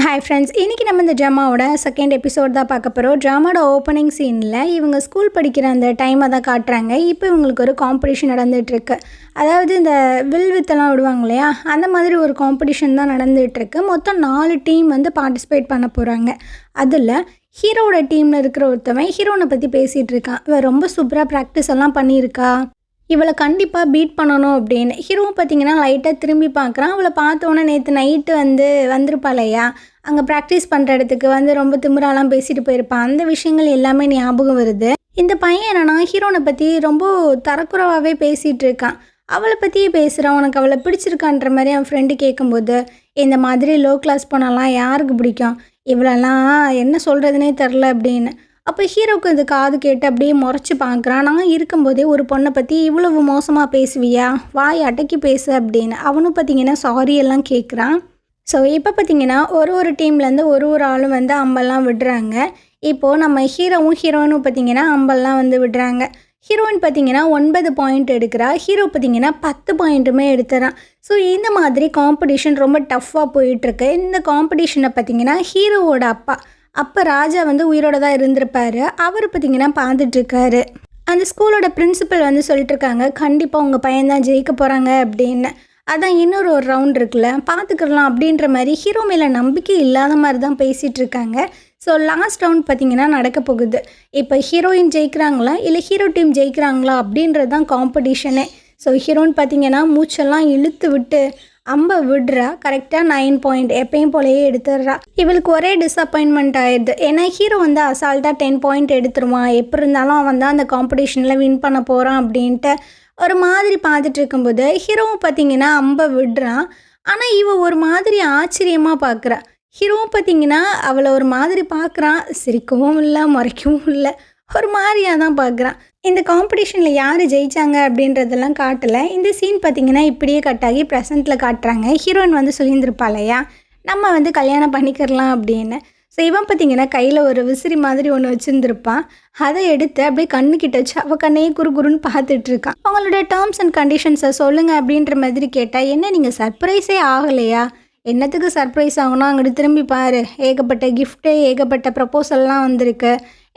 Hi friends, இன்றைக்கி நம்ம இந்த ட்ராமாவோட செகண்ட் எபிசோட் தான் பார்க்க போகிறோம். ட்ராமாவோட ஓப்பனிங் சீனில் இவங்க ஸ்கூல் படிக்கிற அந்த டைமை தான் காட்டுறாங்க. இப்போ இவங்களுக்கு ஒரு காம்படிஷன் நடந்துகிட்ருக்கு. அதாவது இந்த வில்வித்தெல்லாம் விடுவாங்க இல்லையா, அந்த மாதிரி ஒரு காம்படிஷன் தான் நடந்துகிட்ருக்கு. மொத்தம் 4 டீம் வந்து பார்ட்டிசிபேட் பண்ண போகிறாங்க. அதில் ஹீரோவோட டீமில் இருக்கிற ஒருத்தவன் ஹீரோனை பற்றி பேசிகிட்டு இருக்கான். இவன் ரொம்ப சூப்பராக ப்ராக்டிஸ் எல்லாம் பண்ணியிருக்கா, இவளை கண்டிப்பாக பீட் பண்ணணும் அப்படின்னு. ஹீரோவும் பார்த்திங்கன்னா லைட்டாக திரும்பி பார்க்குறான். அவளை பார்த்தோன்னே நேற்று நைட்டு வந்திருப்பாளையா, அங்கே ப்ராக்டிஸ் பண்ணுற இடத்துக்கு ரொம்ப திமிராலாம் பேசிட்டு போயிருப்பான். அந்த விஷயங்கள் எல்லாமே ஞாபகம் வருது. இந்த பையன் என்னன்னா ஹீரோனை பற்றி ரொம்ப தரக்குறைவாகவே பேசிகிட்டு இருக்கான். அவளை பற்றியே பேசுகிறான். உனக்கு அவளை பிடிச்சிருக்கான்ற மாதிரி அவன் ஃப்ரெண்டு கேட்கும்போது, இந்த மாதிரி லோ கிளாஸ் போனாலாம் யாருக்கு பிடிக்கும், இவளெல்லாம் என்ன சொல்கிறதுனே தெரில அப்படின்னு. அப்போ ஹீரோவுக்கு இது காது கேட்டு அப்படியே முறைச்சி பார்க்குறான். நான் இருக்கும்போதே ஒரு பொண்ணை பற்றி இவ்வளவு மோசமாக பேசுவியா, வாய் அடக்கி பேசு அப்படின்னு. அவனும் பார்த்திங்கன்னா சாரி எல்லாம் கேட்குறான். ஸோ இப்போ பார்த்திங்கன்னா ஒரு டீம்லேருந்து ஒரு ஆளும் அம்பெல்லாம் விடுறாங்க. இப்போது நம்ம ஹீரோயினும் பார்த்திங்கன்னா அம்பெல்லாம் விடுறாங்க. ஹீரோயின் பார்த்திங்கன்னா 9 பாயிண்ட் எடுக்கிறா. ஹீரோ பார்த்திங்கன்னா 10 பாயிண்ட்டுமே எடுத்துறான். ஸோ இந்த மாதிரி காம்படிஷன் ரொம்ப டஃப்பாக போயிட்டுருக்கு. இந்த காம்படிஷனை பார்த்திங்கன்னா ஹீரோவோட அப்போ ராஜா உயிரோட தான் இருந்திருப்பார். அவர் பார்த்திங்கன்னா பார்த்துட்ருக்காரு. அந்த ஸ்கூலோட பிரின்சிபல் சொல்லிட்டு இருக்காங்க, கண்டிப்பாக உங்கள் பையன்தான் ஜெயிக்க போகிறாங்க அப்படின்னு. அதான் இன்னொரு ரவுண்ட் இருக்குல்ல, பார்த்துக்கலாம் அப்படின்ற மாதிரி ஹீரோ மேலே நம்பிக்கை இல்லாத மாதிரி தான் பேசிகிட்டு இருக்காங்க. ஸோ லாஸ்ட் ரவுண்ட் பார்த்திங்கன்னா நடக்க போகுது. இப்போ ஹீரோயின் ஜெயிக்கிறாங்களா இல்லை ஹீரோ டீம் ஜெயிக்கிறாங்களா அப்படின்றது தான் காம்படிஷனே. ஸோ ஹீரோயின் பார்த்திங்கன்னா மூச்செல்லாம் இழுத்து விட்டு அம்பை விடுறா. கரெக்டாக 9 பாயிண்ட் எப்பயும் போலையே எடுத்துடுறா. இவளுக்கு ஒரே டிஸப்பாயின்மெண்ட் ஆயிடுது. ஏன்னா ஹீரோ அசால்ட்டாக 10 பாயிண்ட் எடுத்துருவான், எப்படி இருந்தாலும் அவன் தான் அந்த காம்படிஷனில் வின் பண்ண போகிறான் அப்படின்ட்டு ஒரு மாதிரி பார்த்துட்டு இருக்கும்போது ஹீரோவும் பார்த்திங்கன்னா அம்பை விடுறான். ஆனால் இவன் ஒரு மாதிரி ஆச்சரியமாக பார்க்குறா. ஹீரோவும் பார்த்திங்கன்னா அவளை ஒரு மாதிரி பார்க்குறான். சிரிக்கவும் இல்லை, முறைக்கவும் இல்லை, ஒரு மாதிரியாக தான் பார்க்குறான். இந்த காம்படிஷனில் யார் ஜெயித்தாங்க அப்படின்றதெல்லாம் காட்டலை. இந்த சீன் பார்த்திங்கன்னா இப்படியே கட்டாகி ப்ரெசண்ட்டில் காட்டுறாங்க. ஹீரோயின் சொல்லியிருந்திருப்பாளையா, நம்ம கல்யாணம் பண்ணிக்கிறலாம் அப்படின்னு. ஸோ இவன் பார்த்திங்கன்னா கையில் ஒரு விசிறி மாதிரி ஒன்று வச்சுருந்துருப்பான். அதை எடுத்து அப்படியே கண்ணுக்கிட்ட வச்சு அவள் கண்ணையே குறுன்னு பார்த்துட்ருக்கான். அவங்களோட டேர்ம்ஸ் அண்ட் கண்டிஷன்ஸை சொல்லுங்கள் அப்படின்ற மாதிரி கேட்டால், என்ன நீங்கள் சர்ப்ரைஸே ஆகலையா, என்னத்துக்கு சர்ப்ரைஸ் ஆகணும், அங்கிட்டு திரும்பி பாரு, ஏகப்பட்ட கிஃப்ட்டு ஏகப்பட்ட ப்ரப்போசல்லாம் வந்திருக்கு,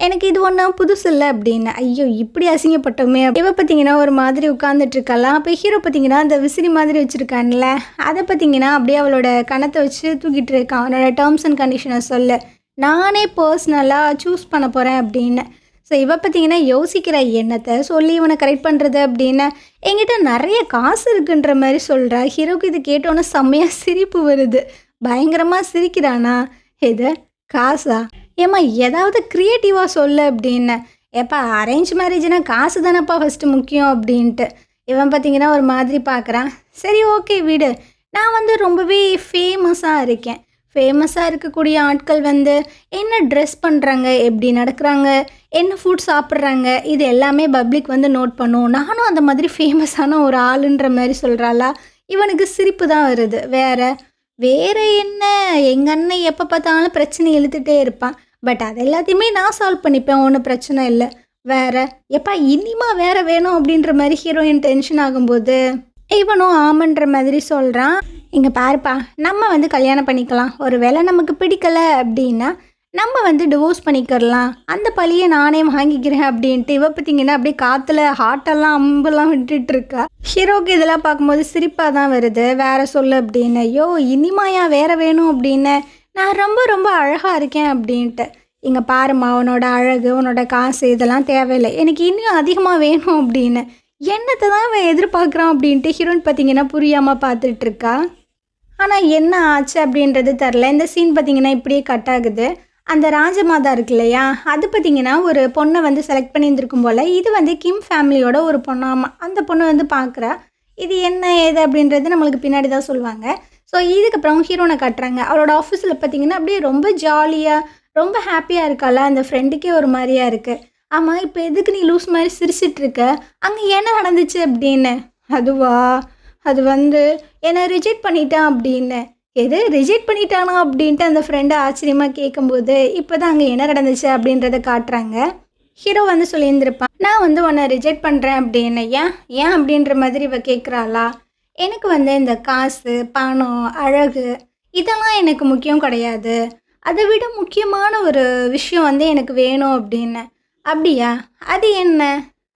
எனக்கு இது ஒன்றும் புதுசு இல்லை அப்படின்னு. ஐயோ இப்படி அசிங்கப்பட்டோமே. இவ பார்த்திங்கன்னா ஒரு மாதிரி உட்காந்துட்ருக்கலாம். அப்போ ஹீரோ பார்த்திங்கன்னா அந்த விசிறி மாதிரி வச்சுருக்கான்ல, அதை பார்த்திங்கன்னா அப்படியே அவளோட கணத்தை வச்சு தூக்கிட்டு இருக்கான். அவனோட டேர்ம்ஸ் அண்ட் கண்டிஷனை சொல்ல, நானே பர்சனலாக சூஸ் பண்ண போகிறேன் அப்படின்னு. ஸோ இவ பார்த்திங்கன்னா யோசிக்கிற எண்ணத்தை சொல்லி இவனை கரெக்ட் பண்ணுறது அப்படின்னு. என்கிட்ட நிறைய காசு இருக்குன்ற மாதிரி சொல்கிறா. ஹீரோக்கு இது கேட்டோன்னே செம்மையாக சிரிப்பு வருது. பயங்கரமாக சிரிக்கிறானா, எது காசா, ஏம்மா ஏதாவது க்ரியேட்டிவாக சொல்லு அப்படின்னு. ஏப்பா அரேஞ்ச் மேரேஜ்னா காசு தானேப்பா ஃபஸ்ட்டு முக்கியம் அப்படின்ட்டு. இவன் பார்த்திங்கன்னா ஒரு மாதிரி பார்க்குறான். சரி ஓகே விடு, நான் ரொம்பவே ஃபேமஸாக இருக்கேன். ஃபேமஸாக இருக்கக்கூடிய ஆட்கள் என்ன ட்ரெஸ் பண்ணுறாங்க, எப்படி நடக்கிறாங்க, என்ன ஃபுட் சாப்பிட்றாங்க, இது எல்லாமே பப்ளிக் நோட் பண்ணும். நானும் அந்த மாதிரி ஃபேமஸான ஒரு ஆளுன்ற மாதிரி சொல்கிறாளா. இவனுக்கு சிரிப்பு தான் வருது. வேறு என்ன, எங்கள் அண்ணன் எப்போ பார்த்தாலும் பிரச்சனை இழுத்துட்டே இருப்பான். பட் அது எல்லாத்தையுமே நான் சால்வ் பண்ணிப்பேன், ஒன்றும் பிரச்சனை இல்லை. எப்பா இனிமா வேறு வேணும் அப்படின்ற மாதிரி ஹீரோயின் டென்ஷன் ஆகும்போது இவனும் ஆமன்ற மாதிரி சொல்கிறான். இங்கே பாருப்பா, நம்ம கல்யாணம் பண்ணிக்கலாம். ஒரு வேளை நமக்கு பிடிக்கலை அப்படின்னா நம்ம டிவோர்ஸ் பண்ணிக்கிறலாம், அந்த பழியை நானே வாங்கிக்கிறேன் அப்படின்ட்டு. இவ பார்த்திங்கன்னா அப்படியே காற்றுல ஹார்ட்டெல்லாம் அம்பெல்லாம் விட்டுட்டுருக்கா. ஹீரோக்கு இதெல்லாம் பார்க்கும்போது சிரிப்பாக தான் வருது. வேறு சொல்லு அப்படின்னு. ஐயோ இனிமாயா வேறு வேணும் அப்படின்னு, நான் ரொம்ப அழகாக இருக்கேன் அப்படின்ட்டு. இங்கே பாருமா, உன்னோட அழகு உன்னோட காசு இதெல்லாம் தேவையில்லை, எனக்கு இன்னும் அதிகமாக வேணும் அப்படின்னு. என்னத்தை தான் அவன் எதிர்பார்க்குறான் அப்படின்ட்டு ஹீரோயின் பார்த்திங்கன்னா புரியாமல் பார்த்துட்ருக்கா. ஆனால் என்ன ஆச்சு அப்படின்றது தெரில. இந்த சீன் பார்த்திங்கன்னா இப்படியே கட் ஆகுது. அந்த ராஜமாதா இருக்கு இல்லையா, அது பார்த்திங்கன்னா ஒரு பொண்ணை செலக்ட் பண்ணியிருந்திருக்கும் போல். இது கிம் ஃபேமிலியோட ஒரு பொண்ணாமா. அந்த பொண்ணு பார்க்குறா. இது என்ன ஏது அப்படின்றது நம்மளுக்கு பின்னாடி தான் சொல்லுவாங்க. ஸோ இதுக்கப்புறம் ஹீரோனை காட்டுறாங்க. அவளோட ஆஃபீஸில் பார்த்திங்கன்னா அப்படியே ரொம்ப ஜாலியாக ரொம்ப ஹாப்பியாக இருக்காளா. அந்த ஃப்ரெண்டுக்கே ஒரு மாதிரியாக இருக்குது. ஆமாம், இப்போ எதுக்கு நீ லூஸ் மாதிரி சிரிச்சிட்ருக்க, அங்கே என்ன நடந்துச்சு அப்படின்னு. அதுவா, அது என்னை ரிஜெக்ட் பண்ணிட்டான் அப்படின்னு. எது ரிஜெக்ட் பண்ணிட்டானா அப்படின்ட்டு அந்த ஃப்ரெண்டை ஆச்சரியமாக கேட்கும்போது இப்போ தான் அங்கே என்ன நடந்துச்சு அப்படின்றத காட்டுறாங்க. ஹீரோ சொல்லியிருந்திருப்பான், நான் உன்னை ரிஜெக்ட் பண்ணுறேன் அப்படின்னு. ஏன் அப்படின்ற மாதிரி இவ கேட்குறாளா. எனக்கு இந்த காசு பணம் அழகு இதெல்லாம் எனக்கு முக்கியம் கிடையாது. அதை விட முக்கியமான ஒரு விஷயம் வந்து எனக்கு வேணும் அப்படின்னேன். அப்படியா? அது என்ன?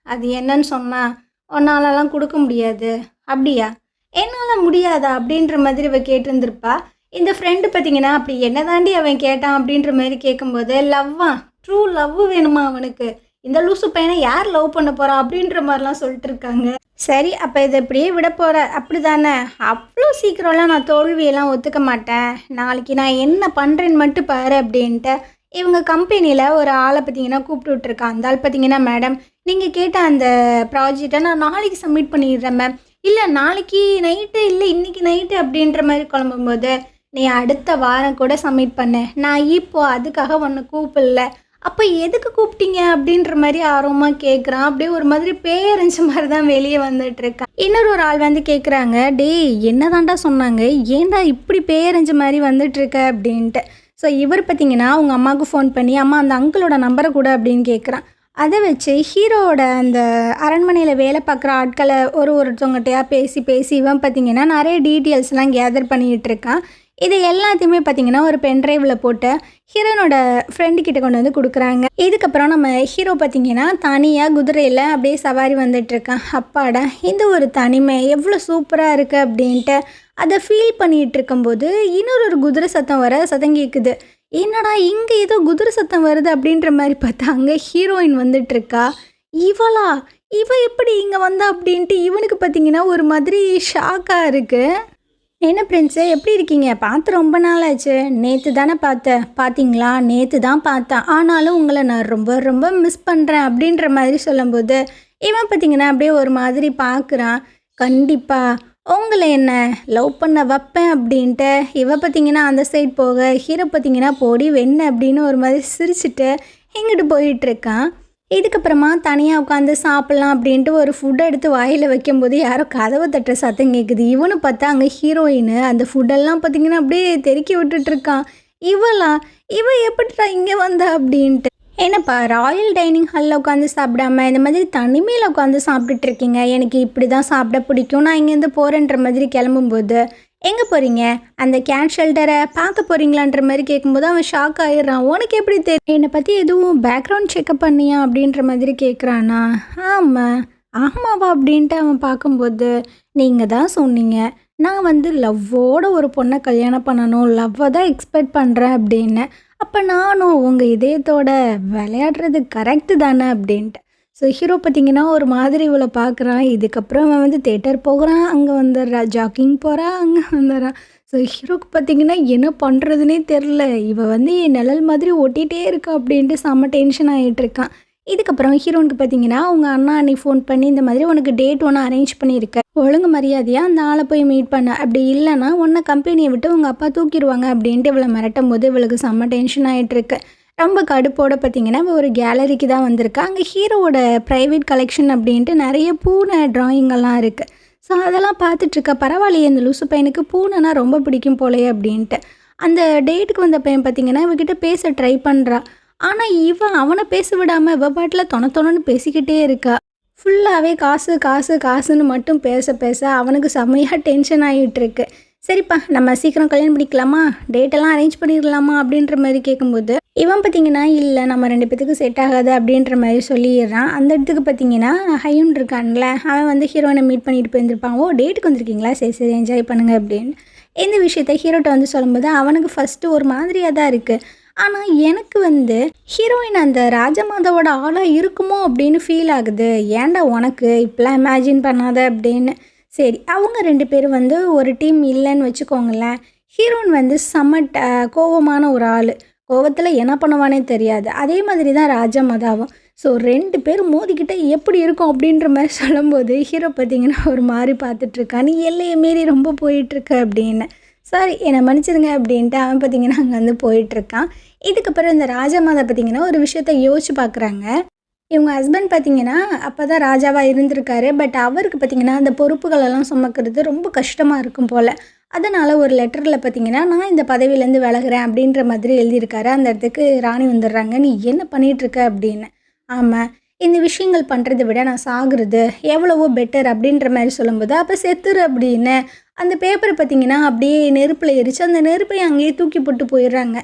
அது என்னன்னு சொன்னா, உன்னாலலாம் குடுக்க முடியாது. அப்படியா? என்னால முடியாதா? அப்படின்ற மாதிரி இவ கேட்டிருந்திருப்பா. இந்த ஃப்ரெண்டு பார்த்தீங்கன்னா, அப்படி என்ன தாண்டி அவன் கேட்டான் அப்படின்ற மாரி கேட்கும்போது, லவ்வா? ட்ரூ லவ் வேணுமா அவனுக்கு? இந்த லூசு பையனை யார் லவ் பண்ண போறா? அப்படின்ற மாரிலாம் சொல்லிட்டு இருக்காங்க. சரி, அப்ப இத இப்படியே விட போற. அப்படிதானே? அவ்ளோ சீக்கிரம்லாம் நான் தோல்வியெல்லாம் ஒத்துக்க மாட்டேன். நாளைக்கு நான் என்ன பண்றேன்னு மட்டும் பாரு அப்படின்ட்டு, இவங்க கம்பெனியில ஒரு ஆள பார்த்தீங்கன்னா கூப்பிட்டு விட்டுருக்கான். அந்த ஆள் பார்த்தீங்கன்னா, மேடம் நீங்க கேட்ட அந்த ப்ராஜெக்ட்ட நான் நாளைக்கு சப்மிட் பண்ணிடுறேன் மேம். இல்ல நாளைக்கு நைட்டு, இல்ல இன்னைக்கு நைட்டு அப்படின்ற மாரி குழம்பும்போது, நீ அடுத்த வாரம் கூட சப்மிட் பண்ணு. நான் இப்போ அதுக்காக உன்ன கூப்பிடல. அப்ப எதுக்கு கூப்பிட்டீங்க? அப்படின்ற மாரி ஆர்வமா கேட்குறான். அப்படியே ஒரு மாதிரி பேயறிஞ்ச மாரி தான் வெளிய வந்துட்டுருக்கான். ஒரு ஆள் வந்து கேட்குறாங்க, "டேய் என்னதான்டா சொன்னாங்க? ஏன்டா இப்படி பேயறிஞ்ச மாரி வந்துட்டுருக்க?" அப்படின்ட்டு. ஸோ இவர் பார்த்தீங்கன்னா, அவங்க அம்மாவுக்கு ஃபோன் பண்ணி, "அம்மா அந்த அங்கிளோட நம்பர குடு" அப்படின்னு கேட்குறான். அத வச்சு ஹீரோவோட அந்த அரண்மனையில வேலை பார்க்குற ஆட்கள ஒருத்தவங்கட்டயா பேசி பேசி இவன் பார்த்தீங்கன்னா, நெறைய டீட்டெயில்ஸ்லாம் கேதர் பண்ணிக்கிட்டுருக்கான். இது எல்லாத்தையுமே பார்த்தீங்கன்னா, ஒரு பென் டிரைவ்ல போட்டு ஹீரோனோட ஃப்ரெண்டு கிட்ட கொண்டு வந்து குடுக்குறாங்க. இதுக்கப்புறம் நம்ம ஹீரோ பார்த்தீங்கன்னா, தனியா குதிரையில அப்படியே சவாரி வந்துட்டுருக்கான். அப்பாடா! இந்த ஒரு தனிமை எவ்வளோ சூப்பரா இருக்கு அப்படின்ட்டு அத ஃபீல் பண்ணிட்டு இருக்கும்போது, ஒரு குதிரை சத்தம் கேட்குது. என்னடா இங்க ஏதோ குதிரை சத்தம் வருது அப்படின்ற மாரி பார்த்தா, அங்க ஹீரோயின் வந்துட்டுருக்கா. இவளா? இவ எப்படி இங்க வந்தா? அப்படின்ட்டு இவனுக்கு பார்த்தீங்கன்னா, ஒரு மாதிரி ஷாக்கா இருக்கு. என்ன பிரின்ஸு எப்படி இருக்கீங்க? பார்த்து ரொம்ப நாள் ஆச்சு. நேத்து தானே பார்த்தேன். பார்த்தீங்களா? நேத்து தான் பார்த்தேன். ஆனாலும் உங்கள நான் ரொம்ப ரொம்ப மிஸ் பண்ணுறேன் அப்படின்ற மாதிரி சொல்லும்போது, இவன் பார்த்தீங்கன்னா அப்படியே ஒரு மாதிரி பார்க்குறான். கண்டிப்பா. உங்கள என்ன லவ் பண்ண வைப்பேன் அப்படின்ட்டு இவ பார்த்தீங்கன்னா அந்த சைட் போக, ஹீரோ பார்த்தீங்கன்னா போடி வெண்ண அப்படின்னு ஒரு மாதிரி சிரிச்சுட்டு எங்கிட்டு போயிட்டுருக்கான். இதுக்கப்புறமா தனியாக உட்காந்து சாப்பிட்லாம் அப்படின்ட்டு ஒரு ஃபுட்டை எடுத்து வாயில் வைக்கும்போது யாரோ கதவை தட்டுற சத்தம் கேட்குது. இவனு பார்த்தா அங்கே ஹீரோயின் அந்த ஃபுட்டெல்லாம் பார்த்தீங்கன்னா அப்படியே தெறிக்கி விட்டுட்ருக்கான். இவளா? இவ எப்படிடா இங்கே வந்தா அப்படின்ட்டு. என்னப்பா ராயல் டைனிங் ஹாலில் உட்காந்து சாப்பிடாம இந்த மாதிரி தனிமையில் உட்காந்து சாப்பிட்டுட்ருக்கீங்க. எனக்கு இப்படி தான் சாப்பிட பிடிக்கும். நான் இங்கேருந்து போகிறேன்ற மாதிரி கிளம்பும்போது, எங்கே போகிறீங்க? அந்த கேட் ஷெல்டரை பார்க்க போகிறீங்களான்ற மாதிரி கேட்கும்போது அவன் ஷாக் ஆகிடுறான். உனக்கு எப்படி தெரியும்? என்னை பற்றி எதுவும் பேக்ரவுண்ட் செக்கப் பண்ணியா அப்படின்ற மாதிரி கேட்குறானா. ஆமாம். ஆமாவா அப்படின்ட்டு அவன் பார்க்கும்போது, நீங்கள் தான் சொன்னீங்க நான் வந்து லவ்வோட ஒரு பொண்ணை கல்யாணம் பண்ணணும், லவ்வை தான் எக்ஸ்பெக்ட் பண்ணுறேன் அப்படின்னு. அப்போ நானும் உங்கள் இதயத்தோட விளையாடுறது கரெக்டு தானே அப்படின்ட்டு. ஸோ ஹீரோ பார்த்திங்கன்னா ஒரு மாதிரி இவளை பார்க்குறான். இதுக்கப்புறம் அவன் வந்து தேட்டர் போகிறான், அங்கே வந்துடுறா, ஜாக்கிங் போகிறான், அங்கே வந்துடுறான். ஸோ ஹீரோக்கு பார்த்திங்கன்னா என்ன பண்ணுறதுனே தெரில. இவள் வந்து என் நிழல் மாதிரி ஒட்டிகிட்டே இருக்கா அப்படின்ட்டு செம்ம டென்ஷன் ஆகிட்டுருக்கான். இதுக்கப்புறம் ஹீரோனுக்கு பார்த்தீங்கன்னா அவங்க அண்ணா அன்னைக்கு ஃபோன் பண்ணி இந்த மாதிரி உனக்கு டேட் ஒன்று அரேஞ்ச் பண்ணியிருக்க, ஒழுங்கு மரியாதையாக அந்த ஆளை போய் மீட் பண்ண, அப்படி இல்லைன்னா உன்னை கம்பெனியை விட்டு உங்கள் அப்பா தூக்கிடுவாங்க அப்படின்ட்டு இவளை மிரட்டும் போது இவளுக்கு செம்ம டென்ஷன் ஆகிட்டுருக்கு. ரொம்ப கடுப்போட பார்த்தீங்கன்னா ஒரு கேலரிக்கு தான் வந்திருக்கா. அங்கே ஹீரோவோட ப்ரைவேட் கலெக்ஷன் அப்படின்ட்டு நிறைய பூனை ட்ராயிங்கெல்லாம் இருக்குது. ஸோ அதெல்லாம் பார்த்துட்ருக்கா. பரவாயில்லையே இந்த லூசு பையனுக்கு பூனைனா ரொம்ப பிடிக்கும் போலையே அப்படின்ட்டு. அந்த டேட்டுக்கு வந்த பையன் பார்த்தீங்கன்னா இவகிட்ட பேச ட்ரை பண்ணுறா. ஆனால் இவன் அவனை பேச விடாமல் இவ பாட்டில் தொணன்னு பேசிக்கிட்டே இருக்கா. ஃபுல்லாகவே காசு காசு காசுன்னு மட்டும் பேச பேச அவனுக்கு செம்மையாக டென்ஷன் ஆகிட்டுருக்கு. சரிப்பா நம்ம சீக்கிரம் கல்யாணம் பண்ணிக்கலாமா, டேட்டெல்லாம் அரேஞ்ச் பண்ணிடலாமா அப்படின்ற மாதிரி கேட்கும்போது இவன் பார்த்தீங்கன்னா இல்லை நம்ம 2 பேத்துக்கு செட் ஆகாது அப்படின்ற மாதிரி சொல்லிடுறான். அந்த இடத்துக்கு பார்த்தீங்கன்னா ஹையுன் இருக்கான்ல, அவன் வந்து ஹீரோயினை மீட் பண்ணிட்டு போயிருந்துருப்பான். ஓ டேட்டுக்கு வந்திருக்கீங்களா, சரி சரி என்ஜாய் பண்ணுங்க அப்படின்னு இந்த விஷயத்த ஹீரோட்ட வந்து சொல்லும்போது அவனுக்கு ஃபஸ்ட்டு ஒரு மாதிரியாக தான் இருக்குது. ஆனால் எனக்கு வந்து ஹீரோயின் அந்த ராஜமாதாவோட ஆளாக இருக்குமோ அப்படின்னு ஃபீல் ஆகுது. ஏன்டா உனக்கு இப்போலாம் இமேஜின் பண்ணாத அப்படின்னு. சரி அவங்க 2 பேரும் வந்து ஒரு டீம் இல்லைன்னு வச்சுக்கோங்களேன். ஹீரோயின் வந்து செம்ம கோவமான ஒரு ஆள், கோவத்தில் என்ன பண்ணுவானே தெரியாது. அதே மாதிரி தான் ராஜமாதாவும். ஸோ 2 பேரும் மோதிக்கிட்டே எப்படி இருக்கும் அப்படின்ற மாதிரி சொல்லும்போது ஹீரோ பார்த்திங்கன்னா ஒரு மாதிரி பார்த்துட்ருக்கா. நீ எல்லையை மீறி ரொம்ப போயிட்டுருக்க அப்படின்னு. சாரி என்னை மன்னிச்சிடுங்க அப்படின்ட்டு அவன் பார்த்திங்கன்னா அங்கே வந்து போயிட்டுருக்கான். இதுக்கப்புறம் இந்த ராஜமாதா பார்த்திங்கன்னா ஒரு விஷயத்த யோசிச்சு பார்க்குறாங்க. இவங்க ஹஸ்பண்ட் பார்த்திங்கன்னா அப்போ தான் ராஜாவாக இருந்திருக்காரு. பட் அவருக்கு பார்த்திங்கன்னா அந்த பொறுப்புகளெல்லாம் சுமக்கிறது ரொம்ப கஷ்டமாக இருக்கும் போல். அதனால் ஒரு லெட்டரில் பார்த்திங்கன்னா நான் இந்த பதவியிலேருந்து விலகிறேன் அப்படின்ற மாதிரி எழுதியிருக்காரு. அந்த இடத்துக்கு ராணி வந்துடுறாங்க. நீ என்ன பண்ணிகிட்ருக்க அப்படின்னு. ஆமாம் இந்த விஷயங்கள் பண்ணுறதை விட நான் சாகுறது எவ்வளவோ பெட்டர் அப்படின்ற மாதிரி சொல்லும்போது, அப்போ செத்துரு அப்படின்னு அந்த பேப்பரை பார்த்தீங்கன்னா அப்படியே நெருப்பில் எரிச்சு அந்த நெருப்பை அங்கேயே தூக்கி போட்டு போயிடுறாங்க.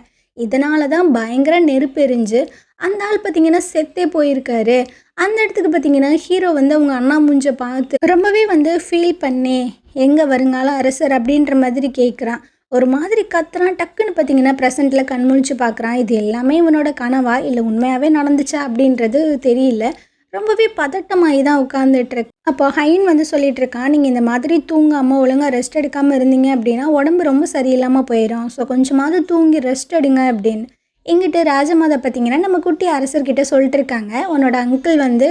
இதனால தான் பயங்கர நெருப்பு எரிஞ்சு அந்த ஆள் பார்த்தீங்கன்னா செத்தே போயிருக்காரு. அந்த இடத்துக்கு பார்த்தீங்கன்னா ஹீரோ வந்து அவங்க அண்ணா மூஞ்ச பார்த்து ரொம்பவே வந்து ஃபீல் பண்ணி, எங்கே வருங்கால அரசர் அப்படின்ற மாதிரி கேட்குறான். ஒரு மாதிரி கத்துறான். டக்குன்னு பார்த்தீங்கன்னா ப்ரெசண்ட்டில் கண்முழிச்சு பார்க்குறான். இது எல்லாமே இவனோட கனவா இல்லை உண்மையாகவே நடந்துச்சா அப்படின்றது தெரியல. ரொம்பவே பதட்டமாகி தான் உட்காந்துட்ருக்கு. அப்போ ஹைன் வந்து சொல்லிட்டு இருக்கான், நீங்கள் இந்த மாதிரி தூங்காமல் ஒழுங்காக ரெஸ்ட் எடுக்காமல் இருந்தீங்க அப்படின்னா உடம்பு ரொம்ப சரியில்லாமல் போயிடும். ஸோ கொஞ்சமாவது தூங்கி ரெஸ்ட் எடுங்க அப்படின்னு. இங்கிட்டு ராஜமாதா பார்த்தீங்கன்னா நம்ம குட்டி அரசர்கிட்ட சொல்லிட்டு இருக்காங்க, உன்னோட அங்கிள் வந்து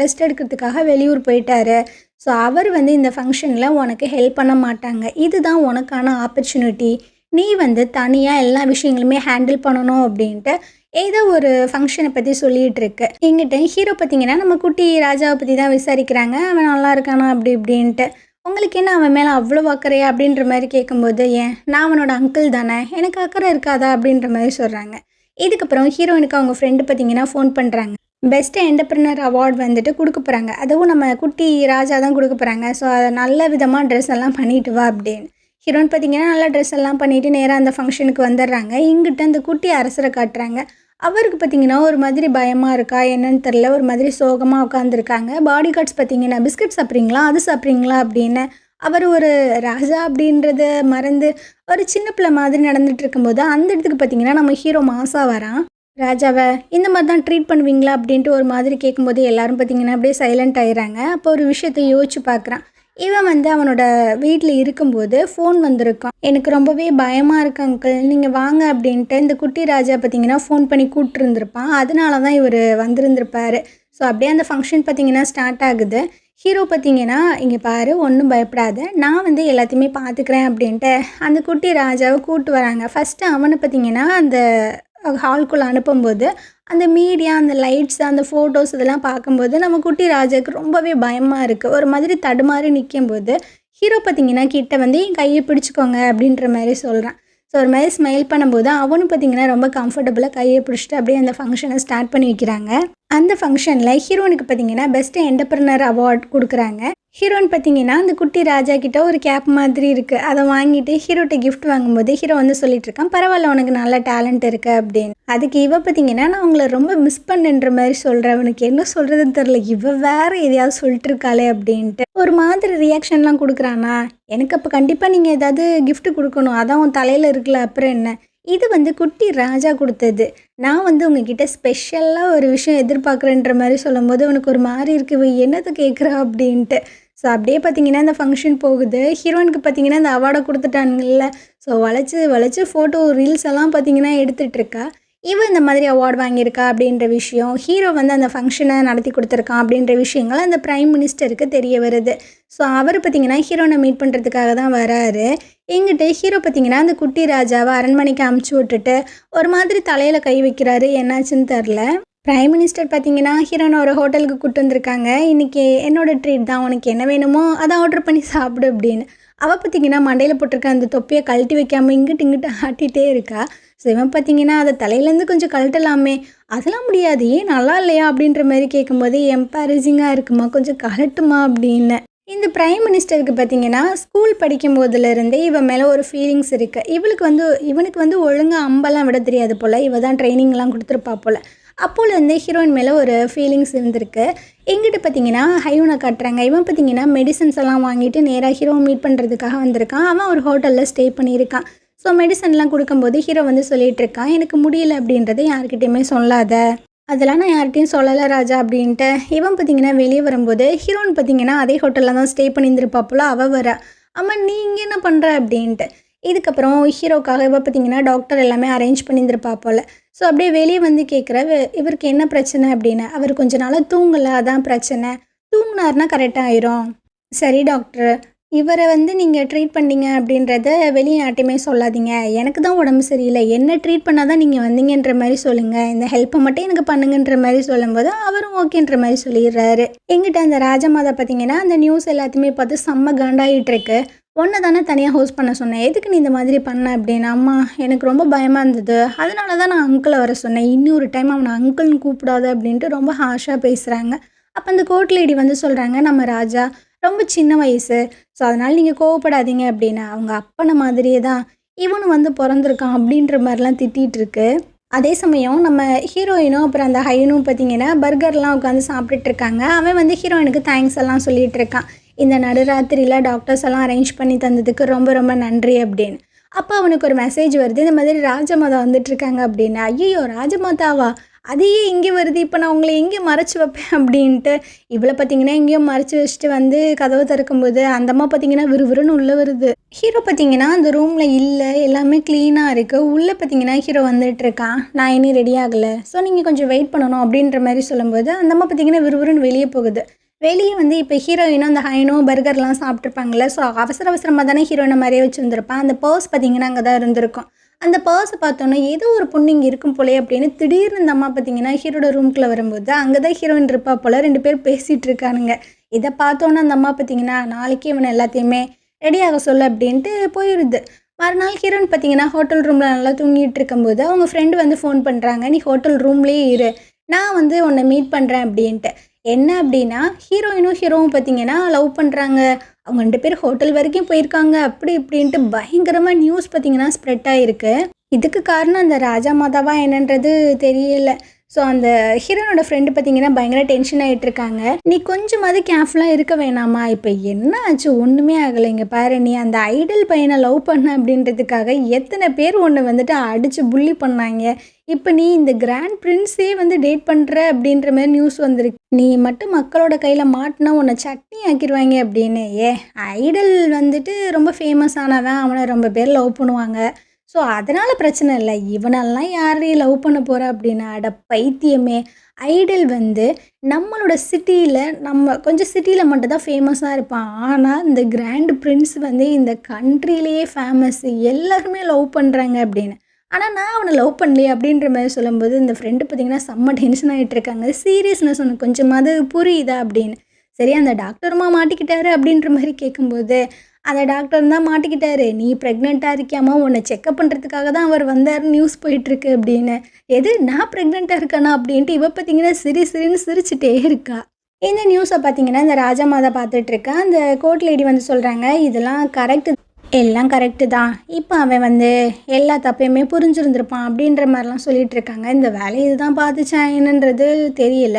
ரெஸ்ட் எடுக்கிறதுக்காக வெளியூர் போயிட்டாரு. ஸோ அவர் வந்து இந்த ஃபங்க்ஷனில் உனக்கு ஹெல்ப் பண்ண மாட்டாங்க. இதுதான் உனக்கான ஆப்பர்ச்சுனிட்டி. நீ வந்து தனியாக எல்லா விஷயங்களுமே ஹேண்டில் பண்ணணும் அப்படின்ட்டு ஏதோ ஒரு ஃபங்க்ஷனை பற்றி சொல்லிகிட்டு இருக்கு. எங்கிட்ட ஹீரோ பார்த்தீங்கன்னா நம்ம குட்டி ராஜாவை பற்றி தான் விசாரிக்கிறாங்க. அவன் நல்லா இருக்கானா அப்படி இப்படின்ட்டு. உங்களுக்கு என்ன அவன் மேலே அவ்வளோ அக்கறையா அப்படின்ற மாதிரி கேட்கும்போது, ஏன் நான் அவனோட அங்கிள் தானே, எனக்கு அக்கறை இருக்காதா அப்படின்ற மாதிரி சொல்கிறாங்க. இதுக்கப்புறம் ஹீரோயினுக்கு அவங்க ஃப்ரெண்டு பார்த்தீங்கன்னா ஃபோன் பண்ணுறாங்க. பெஸ்ட் என்டர்பிரினர் அவார்ட் வந்துட்டு கொடுக்க போகிறாங்க. அதுவும் நம்ம குட்டி ராஜா தான் கொடுக்க போகிறாங்க. ஸோ அதை நல்ல விதமாக ட்ரெஸ் எல்லாம் பண்ணிட்டு வா அப்படின்னு. ஹீரோயின் பார்த்தீங்கன்னா நல்லா ட்ரெஸ் எல்லாம் பண்ணிவிட்டு நேராக அந்த ஃபங்க்ஷனுக்கு வந்துடுறாங்க. இங்கிட்ட அந்த குட்டி அரசரை காட்டுறாங்க. அவருக்கு பார்த்தீங்கன்னா ஒரு மாதிரி பயமாக இருக்கா என்னன்னு தெரில, ஒரு மாதிரி சோகமாக உட்காந்துருக்காங்க. பாடி கார்ட்ஸ் பார்த்தீங்கன்னா பிஸ்கட் சாப்பிட்றீங்களா அது சாப்பிட்றீங்களா அப்படின்னு. அவர் ஒரு ராஜா அப்படின்றத மறந்து ஒரு சின்ன பிள்ளை மாதிரி நடந்துட்டு இருக்கும்போது அந்த இடத்துக்கு பார்த்தீங்கன்னா நம்ம ஹீரோ மாசா வரான். ராஜாவை இந்த மாதிரி தான் ட்ரீட் பண்ணுவீங்களா அப்படின்ட்டு ஒரு மாதிரி கேட்கும்போது எல்லாரும் பார்த்தீங்கன்னா அப்படியே சைலண்ட் ஆயிடுறாங்க. அப்போ ஒரு விஷயத்தை யோசிச்சு பார்க்குறான். இவன் வந்து அவனோட வீட்டில் இருக்கும்போது ஃபோன் வந்திருக்கான். எனக்கு ரொம்பவே பயமாக இருக்கு அங்கிள், நீங்கள் வாங்க அப்படின்ட்டு இந்த குட்டி ராஜா பார்த்தீங்கன்னா ஃபோன் பண்ணி கூப்பிட்டுருந்துருப்பான். அதனால தான் இவர் வந்திருந்திருப்பார். ஸோ அப்படியே அந்த ஃபங்க்ஷன் பார்த்தீங்கன்னா ஸ்டார்ட் ஆகுது. ஹீரோ பார்த்தீங்கன்னா இங்கே பாரு ஒன்றும் பயப்படாத, நான் வந்து எல்லாத்தையுமே பார்த்துக்கிறேன் அப்படின்ட்டு அந்த குட்டி ராஜாவை கூப்பிட்டு வராங்க. ஃபஸ்ட்டு அவனை பார்த்தீங்கன்னா அந்த ஹால்குள்ளே அனுப்பும்போது அந்த மீடியா அந்த லைட்ஸ் அந்த ஃபோட்டோஸ் இதெல்லாம் பார்க்கும்போது நம்ம குட்டி ராஜாவுக்கு ரொம்பவே பயமாக இருக்குது. ஒரு மாதிரி தடுமாறி நிற்கும்போது ஹீரோ பார்த்தீங்கன்னா கிட்ட வந்து என் கையை பிடிச்சிக்கோங்க அப்படின்ற மாதிரி சொல்கிறான். ஸோ ஒரு மாதிரி ஸ்மைல் பண்ணும்போது அவனும் பார்த்தீங்கன்னா ரொம்ப கம்ஃபர்டபுளாக கையை பிடிச்சிட்டு அப்படியே அந்த ஃபங்க்ஷனை ஸ்டார்ட் பண்ணி வைக்கிறாங்க. அந்த ஃபங்க்ஷனில் ஹீரோனுக்கு பார்த்தீங்கன்னா பெஸ்ட் என்டர்பிரினர் அவார்ட் கொடுக்குறாங்க. ஹீரோயின் பார்த்தீங்கன்னா அந்த குட்டி ராஜா கிட்ட ஒரு கேப் மாதிரி இருக்குது. அதை வாங்கிட்டு ஹீரோட்ட கிஃப்ட் வாங்கும்போது ஹீரோ வந்து சொல்லிட்டு இருக்கான், பரவாயில்ல உனக்கு நல்ல டேலண்ட் இருக்குது அப்படின்னு. அதுக்கு இவ பார்த்தீங்கன்னா நான் உங்களை ரொம்ப மிஸ் பண்ணுன்ற மாதிரி சொல்கிறேன். அவனுக்கு என்ன சொல்கிறதுன்னு தெரில, இவ வேறு எதையாவது சொல்லிட்டு இருக்காளே அப்படின்ட்டு ஒரு மாதிரி ரியாக்ஷன்லாம் கொடுக்குறானா. எனக்கு அப்போ கண்டிப்பாக நீங்கள் ஏதாவது கிஃப்ட் கொடுக்கணும், அதான் உன் தலையில் இருக்குல்ல அப்புறம் என்ன. இது வந்து குட்டி ராஜா கொடுத்தது. நான் வந்து உங்ககிட்ட ஸ்பெஷலாக ஒரு விஷயம் எதிர்பார்க்குறேன்ற மாதிரி சொல்லும்போது உனக்கு ஒரு மாதிரி இருக்குது, என்னத்தை கேட்குறா அப்படின்ட்டு. ஸோ அப்படியே பார்த்தீங்கன்னா இந்த ஃபங்க்ஷன் போகுது. ஹீரோயினுக்கு பார்த்தீங்கன்னா இந்த அவார்டை கொடுத்துட்டாங்கல்ல. ஸோ வளைச்சி வளைச்சி ஃபோட்டோ ரீல்ஸ் எல்லாம் பார்த்தீங்கன்னா எடுத்துகிட்ருக்கா. இவன் இந்த மாதிரி அவார்டு வாங்கியிருக்கா அப்படின்ற விஷயம், ஹீரோ வந்து அந்த ஃபங்க்ஷனை நடத்தி கொடுத்துருக்கான் அப்படின்ற விஷயங்கள் அந்த பிரைம் மினிஸ்டருக்கு தெரிய வருது. ஸோ அவர் பார்த்திங்கன்னா ஹீரோனை மீட் பண்ணுறதுக்காக தான் வராரு. எங்கிட்ட ஹீரோ பார்த்திங்கன்னா அந்த குட்டி ராஜாவை அரண்மனைக்கு அமுச்சு விட்டுட்டு ஒரு மாதிரி தலையில் கை வைக்கிறாரு. என்னாச்சுன்னு தெரில. பிரைம் மினிஸ்டர் பார்த்திங்கன்னா ஹீரோனை ஒரு ஹோட்டலுக்கு கூப்பிட்டு வந்திருக்காங்க. இன்றைக்கி என்னோட ட்ரீட் தான், உனக்கு என்ன வேணுமோ அதை ஆர்டர் பண்ணி சாப்பிடு அப்படின்னு. அவள் பார்த்திங்கன்னா மண்டையில் போட்டிருக்க அந்த தொப்பியை கழட்டி வைக்காமல் இங்கிட்டு இங்கிட்டு ஆட்டிகிட்டே இருக்கா. ஸோ இவன் பார்த்திங்கன்னா அதை தலையிலேருந்து கொஞ்சம் கழட்டலாமே, அதெல்லாம் முடியாது, ஏன் நல்லா இல்லையா அப்படின்ற மாதிரி கேட்கும்போது எம்பாரசிங்காக இருக்குமா, கொஞ்சம் கழட்டுமா அப்படின்னு. இந்த பிரைம் மினிஸ்டருக்கு பார்த்திங்கன்னா ஸ்கூல் படிக்கும் போதுலேருந்தே இவன் மேலே ஒரு ஃபீலிங்ஸ் இருக்குது. இவனுக்கு வந்து ஒழுங்காக அம்பெல்லாம் விட தெரியாது போல், இவ தான் ட்ரைனிங்லாம் கொடுத்துருப்பா போல். அப்போலேருந்தே ஹீரோயின் மேலே ஒரு ஃபீலிங்ஸ் இருந்திருக்கு. எங்கிட்ட பார்த்தீங்கன்னா ஹையூனை காட்டுறாங்க. இவன் பார்த்தீங்கன்னா மெடிசன்ஸ் எல்லாம் வாங்கிட்டு நேராக ஹீரோ மீட் பண்ணுறதுக்காக வந்திருக்கான். அவன் ஒரு ஹோட்டலில் ஸ்டே பண்ணியிருக்கான். ஸோ மெடிசன்லாம் கொடுக்கும்போது ஹீரோ வந்து சொல்லிகிட்டு இருக்கான், எனக்கு முடியல அப்படின்றத யார்கிட்டையுமே சொல்லாத, அதெல்லாம் நான் யார்கிட்டையும் சொல்லலை ராஜா அப்படின்ட்டு. இவன் பார்த்தீங்கன்னா வெளியே வரும்போது ஹீரோயின் பார்த்தீங்கன்னா அதே ஹோட்டலில் தான் ஸ்டே பண்ணியிருந்திருப்பாப்புல. அவள் வர, அம்மா நீ இங்கே என்ன பண்ணுற அப்படின்ட்டு. இதுக்கப்புறம் ஹீரோக்காக இவ பார்த்தீங்கன்னா டாக்டர் எல்லாமே அரேஞ்ச் பண்ணியிருந்திருப்பா போல். ஸோ அப்படியே வெளியே வந்து கேட்குற, இவருக்கு என்ன பிரச்சனை அப்படின்னு. அவர் கொஞ்ச நாளாக தூங்கலை, அதான் பிரச்சனை, தூங்கினார்னா கரெக்டாக ஆயிரும். சரி டாக்டர், இவரை வந்து நீங்கள் ட்ரீட் பண்ணீங்க அப்படின்றத வெளியே யார்ட்டையுமே சொல்லாதீங்க, எனக்கு தான் உடம்பு சரியில்லை, என்ன ட்ரீட் பண்ணால் தான் நீங்கள் வந்தீங்கன்ற மாதிரி சொல்லுங்கள், இந்த ஹெல்ப்பை மட்டும் எனக்கு பண்ணுங்கன்ற மாதிரி சொல்லும்போது அவரும் ஓகேன்ற மாதிரி சொல்லிடுறாரு. எங்கிட்ட அந்த ராஜமாதா பார்த்தீங்கன்னா அந்த நியூஸ் எல்லாத்தையுமே பார்த்து செம்ம காண்டாகிட்டு இருக்கு. ஒன்றை தானே தனியாக ஹோஸ்ட் பண்ண சொன்னேன், எதுக்கு நீ இந்த மாதிரி பண்ண அப்படின்னு. அம்மா எனக்கு ரொம்ப பயமாக இருந்தது, அதனால தான் நான் அங்கிளை வர சொன்னேன், இன்னொரு டைம் அவனை அங்கிள்னு கூப்பிடாத அப்படின்ட்டு ரொம்ப ஹார்ஷாக பேசுகிறாங்க. அப்போ அந்த கோர்ட் லேடி வந்து சொல்கிறாங்க, நம்ம ராஜா ரொம்ப சின்ன வயசு, ஸோ அதனால் நீங்கள் கோவப்படாதீங்க அப்படின்னு. அவங்க அப்பனை மாதிரியே தான் இவனும் வந்து பிறந்திருக்கான் அப்படின்ற மாதிரிலாம் திட்டிகிட்டு இருக்கு. அதே சமயம் நம்ம ஹீரோயினும் அப்புறம் அந்த ஹைனும் பார்த்திங்கன்னா பர்கர்லாம் உட்காந்து சாப்பிட்டுட்டு இருக்காங்க. அவன் வந்து ஹீரோயினுக்கு தேங்க்ஸ் எல்லாம் சொல்லிகிட்டு இருக்கான், இந்த நடுராத்திரியில் டாக்டர்ஸ் எல்லாம் அரேஞ்ச் பண்ணி தந்ததுக்கு ரொம்ப ரொம்ப நன்றி அப்படின்னு. அப்போ அவனுக்கு ஒரு மெசேஜ் வருது, இந்த மாதிரி ராஜமாதா வந்துட்டுருக்காங்க அப்படின்னு. ஐயோ ராஜமாதாவா, அதையே இங்கே வருது, இப்போ நான் உங்களை எங்கே மறைச்சி வைப்பேன் அப்படின்ட்டு இவ்வளோ பார்த்திங்கன்னா எங்கேயோ மறைச்சி வச்சுட்டு வந்து கதவை திறக்கும்போது அந்த அம்மா பார்த்திங்கன்னா விறுவிறுன்னு உள்ளே வருது. ஹீரோ பார்த்திங்கன்னா அந்த ரூமில் இல்லை, எல்லாமே க்ளீனாக இருக்குது. உள்ளே பார்த்திங்கன்னா ஹீரோ வந்துட்டுருக்கான், நான் இனி ரெடி ஆகலை, ஸோ நீங்கள் கொஞ்சம் வெயிட் பண்ணணும் அப்படின்ற மாதிரி சொல்லும்போது அந்த அம்மா பார்த்திங்கன்னா விறுவிறுன்னு வெளியே போகுது. வெளியே வந்து இப்போ ஹீரோயினும் அந்த ஹைனும் பர்கர்லாம் சாப்பிட்ருப்பாங்கள்ல, ஸோ அவசரமாக தானே ஹீரோயினை மாதிரியே வச்சுருந்துருப்பான். அந்த பர்ஸ் பார்த்திங்கன்னா அங்கே தான் இருந்திருக்கும். அந்த பர்ஸை பார்த்தோன்னா ஏதோ ஒரு பொண்ணு இங்கே இருக்கும் போலே அப்படின்னு திடீர்னு இந்த அம்மா பார்த்திங்கன்னா ஹீரோட ரூம்குள்ளே வரும்போது அங்கே தான் ஹீரோயின் இருப்பா போல். 2 பேர் பேசிகிட்டு இருக்கானுங்க. இதை பார்த்தோன்னா அந்த அம்மா பார்த்திங்கன்னா நாளைக்கே இவனை எல்லாத்தையுமே ரெடியாக சொல்ல அப்படின்ட்டு போயிடுது. மறுநாள் ஹீரோயின் பார்த்திங்கன்னா ஹோட்டல் ரூமில் நல்லா தூங்கிட்டு இருக்கும்போது அவங்க ஃப்ரெண்டு வந்து ஃபோன் பண்ணுறாங்க, நீ ஹோட்டல் ரூம்லேயே இரு, நான் வந்து உன்னை மீட் பண்ணுறேன் அப்படின்ட்டு. என்ன அப்படின்னா ஹீரோயினும் ஹீரோவும் பார்த்திங்கன்னா லவ் பண்ணுறாங்க, அவங்க 2 பேர் ஹோட்டல் வரைக்கும் போயிருக்காங்க அப்படி இப்படின்ட்டு பயங்கரமாக நியூஸ் பார்த்திங்கன்னா ஸ்ப்ரெட் ஆகிருக்கு. இதுக்கு காரணம் அந்த ராஜா மாதாவா என்னன்றது தெரியல. ஸோ அந்த ஹீரோனோட ஃப்ரெண்டு பார்த்திங்கன்னா பயங்கர டென்ஷன் ஆகிட்டுருக்காங்க. நீ கொஞ்சமாவது கேர்ஃபுல்லாக இருக்க வேணாமா, இப்போ என்ன ஆச்சு, ஒன்றுமே ஆகலை, இங்கே பாரு, நீ அந்த ஐடல் பையனை லவ் பண்ண அப்படின்றதுக்காக எத்தனை பேர் ஒன்று வந்துட்டு அடித்து புள்ளி பண்ணாங்க, இப்போ நீ இந்த கிராண்ட் பிரின்ஸே வந்து டேட் பண்ணுற அப்படின்ற மாதிரி நியூஸ் வந்திருக்கு, நீ மட்டும் மக்களோட கையில் மாட்டினா உன்னை சட்னி ஆக்கிடுவாங்க அப்படின்னு. ஐடல் வந்துட்டு ரொம்ப ஃபேமஸ் ஆனவன், அவனை ரொம்ப பேர் லவ் பண்ணுவாங்க, ஸோ அதனால் பிரச்சனை இல்லை, இவனெல்லாம் யாரையும் லவ் பண்ண போகிற அப்படின்னா. அட பைத்தியமே, ஐடல் வந்து நம்மளோட சிட்டியில் நம்ம கொஞ்சம் சிட்டியில் மட்டும்தான் ஃபேமஸாக இருப்பான், ஆனால் இந்த கிராண்ட் பிரின்ஸ் வந்து இந்த கண்ட்ரிலேயே ஃபேமஸ்ஸு, எல்லாருமே லவ் பண்ணுறாங்க அப்படின்னு. ஆனால் நான் அவனை லவ் பண்ணலையே அப்படின்ற மாதிரி சொல்லும்போது இந்த ஃப்ரெண்டு பார்த்திங்கன்னா செம்ம டென்ஷன் ஆகிட்டுருக்காங்க. சீரியஸ்னஸ் ஒன்று கொஞ்சமாவது புரியுதா அப்படின்னு. சரி அந்த டாக்டருமா மாட்டிக்கிட்டாரு அப்படின்ற மாதிரி கேட்கும்போது அந்த டாக்டர் தான் மாட்டிக்கிட்டாரு, நீ ப்ரெக்னெண்ட்டாக இருக்கியாமா, உன்னை செக்கப் பண்ணுறதுக்காக தான் அவர் வந்தார், நியூஸ் போயிட்டுருக்கு அப்படின்னு. எது நான் ப்ரெக்னெண்ட்டாக இருக்கேனா அப்படின்ட்டு இவ பார்த்திங்கன்னா சிரின்னு சிரிச்சுட்டே இருக்கா. இந்த நியூஸை பார்த்திங்கன்னா இந்த ராஜா மாதா பார்த்துட்ருக்கா. அந்த கோர்ட் லேடி வந்து சொல்கிறாங்க, இதெல்லாம் கரெக்டு, எல்லாம் கரெக்டு தான், இப்போ அவன் வந்து எல்லா தப்பையுமே புரிஞ்சுருந்துருப்பான் அப்படின்ற மாதிரிலாம் சொல்லிகிட்ருக்காங்க. இந்த வேலையை இதுதான் பார்த்துச்சா என்னன்றது தெரியல.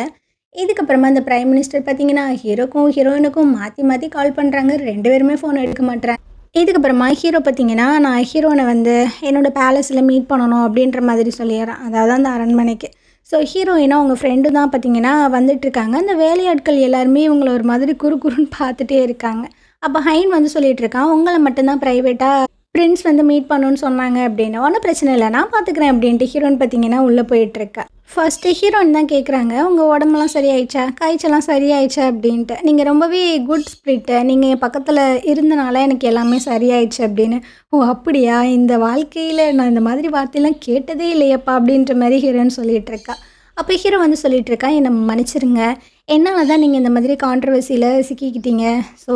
இதுக்கப்புறமா இந்த பிரைம் மினிஸ்டர் பார்த்திங்கன்னா ஹீரோக்கும் ஹீரோயினுக்கும் மாற்றி கால் பண்ணுறாங்க, 2 பேருமே ஃபோன் எடுக்க மாட்டேறாங்க. இதுக்கப்புறமா ஹீரோ பார்த்திங்கன்னா நான் ஹீரோனை வந்து என்னோடய பேலஸில் மீட் பண்ணணும் அப்படின்ற மாதிரி சொல்லிடுறான், அதாவது அந்த அரண்மனைக்கு. ஸோ ஹீரோயினாக அவங்க ஃப்ரெண்டு தான் பார்த்திங்கன்னா வந்துட்டுருக்காங்க. அந்த வேலையாட்கள் எல்லாருமே இவங்களை ஒரு மாதிரி குறுன்னு பார்த்துட்டே இருக்காங்க. அப்போ ஹைன் வந்து சொல்லிகிட்டு இருக்கான், உங்களை மட்டும்தான் ப்ரைவேட்டாக பிரின்ஸ் வந்து மீட் பண்ணணுன்னு சொன்னாங்க அப்படின்னு. ஒன்றும் பிரச்சனை இல்லை, நான் பார்த்துக்கிறேன் அப்படின்ட்டு ஹீரோயின் பார்த்திங்கன்னா உள்ளே போயிட்டுருக்கா. ஃபஸ்ட்டு ஹீரோயின் தான் கேட்குறாங்க, உங்கள் உடம்புலாம் சரியாயிடுச்சா, காய்ச்சலாம் சரியாயிடுச்சா அப்படின்ட்டு. நீங்கள் ரொம்பவே குட் ஸ்பிரிட்டு, நீங்கள் என் பக்கத்தில் இருந்தனால எனக்கு எல்லாமே சரியாயிடுச்சு அப்படின்னு. ஓ அப்படியா, இந்த வாழ்க்கையில் நான் இந்த மாதிரி வார்த்தையெல்லாம் கேட்டதே இல்லையப்பா அப்படின்ற மாதிரி ஹீரோயின் சொல்லிகிட்டு இருக்கா. அப்போ ஹீரோ வந்து சொல்லிகிட்டு இருக்கா, என்னை மன்னிச்சிருங்க, என்னால் தான் நீங்கள் இந்த மாதிரி கான்ட்ரவர்சியில் சிக்கிக்கிட்டீங்க, ஸோ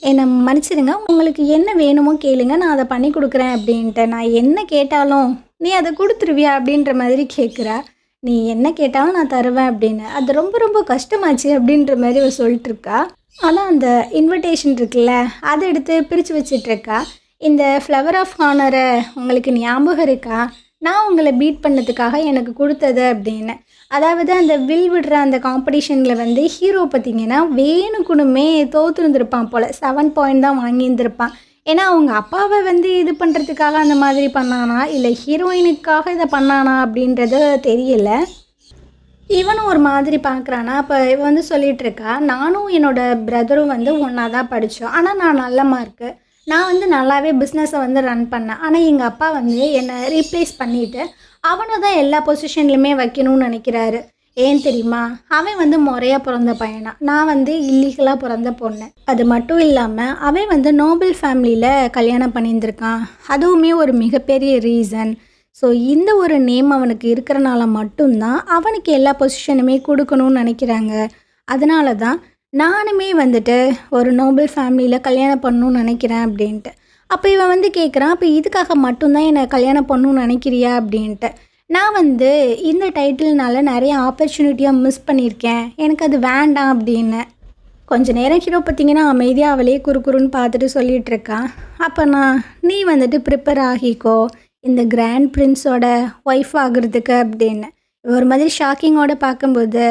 என்னை மன்னிச்சிருங்க, உங்களுக்கு என்ன வேணுமோ கேளுங்க, நான் அதை பண்ணி கொடுக்குறேன் அப்படின்ட்டு. நான் என்ன கேட்டாலும் நீ அதை கொடுத்துருவியா அப்படின்ற மாதிரி கேட்குறா. நீ என்ன கேட்டாலும் நான் தருவேன் அப்படின்னு. அது ரொம்ப கஷ்டமாச்சு அப்படின்ற மாதிரி அவள் சொல்லிட்டுருக்கா. ஆனால் அந்த இன்விடேஷன் இருக்குல்ல, அதை எடுத்து பிரித்து வச்சிட்ருக்கா. இந்த ஃப்ளவர் ஆஃப் ஹானரை உங்களுக்கு ஞாபகம் இருக்கா, நான் உங்களை பீட் பண்ணதுக்காக எனக்கு கொடுத்தது அப்படின்னு. அதாவது அந்த வில் விடுற அந்த காம்படிஷனில் வந்து ஹீரோ பார்த்திங்கன்னா வேணுக்குனுமே தோற்றுருந்துருப்பான் போல், 7 பாயிண்ட் தான் வாங்கியிருந்திருப்பான். ஏன்னா அவங்க அப்பாவை வந்து இது பண்ணுறதுக்காக அந்த மாதிரி பண்ணானா இல்லை ஹீரோயினுக்காக இதை பண்ணானா அப்படின்றது தெரியல. இவனும் ஒரு மாதிரி பார்க்குறானா. அப்போ இவன் வந்து சொல்லிகிட்ருக்கா, நானும் என்னோடய பிரதரும் வந்து ஒன்றா தான் படித்தோம், ஆனால் நான் நல்ல மார்க்கு, நான் வந்து நல்லாவே பிஸ்னஸை வந்து ரன் பண்ணேன், ஆனால் எங்கள் அப்பா வந்து என்னை ரீப்ளேஸ் பண்ணிவிட்டு அவனை தான் எல்லா பொசிஷன்லையுமே வைக்கணும்னு நினைக்கிறாரு. ஏன் தெரியுமா, அவன் வந்து முறையாக பிறந்த பையனா, நான் வந்து இல்லீகலாக பிறந்த பொண்ணு. அது மட்டும் இல்லாமல் அவன் வந்து நோபல் ஃபேமிலியில் கல்யாணம் பண்ணியிருந்திருக்கான், அதுவுமே ஒரு மிகப்பெரிய ரீசன். ஸோ இந்த ஒரு நேம் அவனுக்கு இருக்கிறனால மட்டும்தான் அவனுக்கு எல்லா பொசிஷனுமே கொடுக்கணும்னு நினைக்கிறாங்க. அதனால தான் நானுமே வந்துட்டு ஒரு நோபல் ஃபேமிலியில் கல்யாணம் பண்ணணும்னு நினைக்கிறேன் அப்படின்ட்டு. அப்போ இவன் வந்து கேட்குறான், அப்போ இதுக்காக மட்டும்தான் என்னை கல்யாணம் பண்ணணும்னு நினைக்கிறியா அப்படின்ட்டு. நான் வந்து இந்த டைட்டில்னால நிறைய ஆப்பர்ச்சுனிட்டியாக மிஸ் பண்ணியிருக்கேன், எனக்கு அது வேண்டாம் அப்படின்னு. கொஞ்ச நேரம் ஹீரோ பார்த்தீங்கன்னா அமைதியாக அவளையே குறுகுறுன்னு பார்த்துட்டு சொல்லிகிட்டு இருக்கான். அப்போ நீ வந்துட்டு ப்ரிப்பேர் ஆகிக்கோ இந்த கிராண்ட் பிரின்ஸோட ஒய்ஃப் ஆகுறதுக்கு அப்படின்னு. ஒரு மாதிரி ஷாக்கிங்கோட பார்க்கும்போது,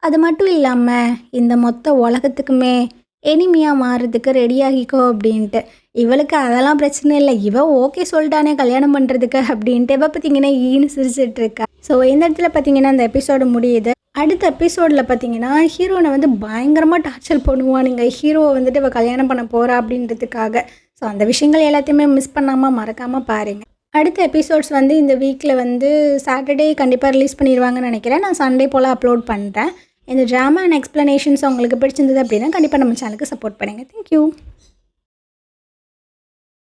அது மட்டும் இல்லாமல் இந்த மொத்த உலகத்துக்குமே எனிமியாக மாறுறதுக்கு ரெடி ஆகிக்கோ அப்படின்ட்டு. இவளுக்கு அதெல்லாம் பிரச்சனை இல்லை, இவ ஓகே சொல்லிட்டானே கல்யாணம் பண்ணுறதுக்கு அப்படின்ட்டு இவ பார்த்தீங்கன்னா ஈன்னு சிரிச்சிட்டு இருக்கா. ஸோ இந்த இடத்துல பார்த்தீங்கன்னா அந்த எபிசோடு முடியுது. அடுத்த எபிசோடில் பார்த்தீங்கன்னா ஹீரோனை வந்து பயங்கரமாக டார்ச்சர் பண்ணுவானுங்க, ஹீரோவை வந்துட்டு இவள் கல்யாணம் பண்ண போகிறா அப்படின்றதுக்காக. ஸோ அந்த விஷயங்கள் எல்லாத்தையுமே மிஸ் பண்ணாமல் மறக்காமல் பாருங்கள். அடுத்த எபிசோட்ஸ் வந்து இந்த வீக்கில் வந்து சாட்டர்டே கண்டிப்பாக ரிலீஸ் பண்ணிடுவாங்கன்னு நினைக்கிறேன். நான் சண்டே போல் அப்லோட் பண்ணுறேன். இந்த ட்ராமா அண்ட் எக்ஸ்ப்ளனேஷன்ஸ் உங்களுக்கு பிடிச்சிருந்தது அப்படின்னா கண்டிப்பாக நம்ம சேனலுக்கு சப்போர்ட் பண்ணுங்கள். தேங்க்யூ.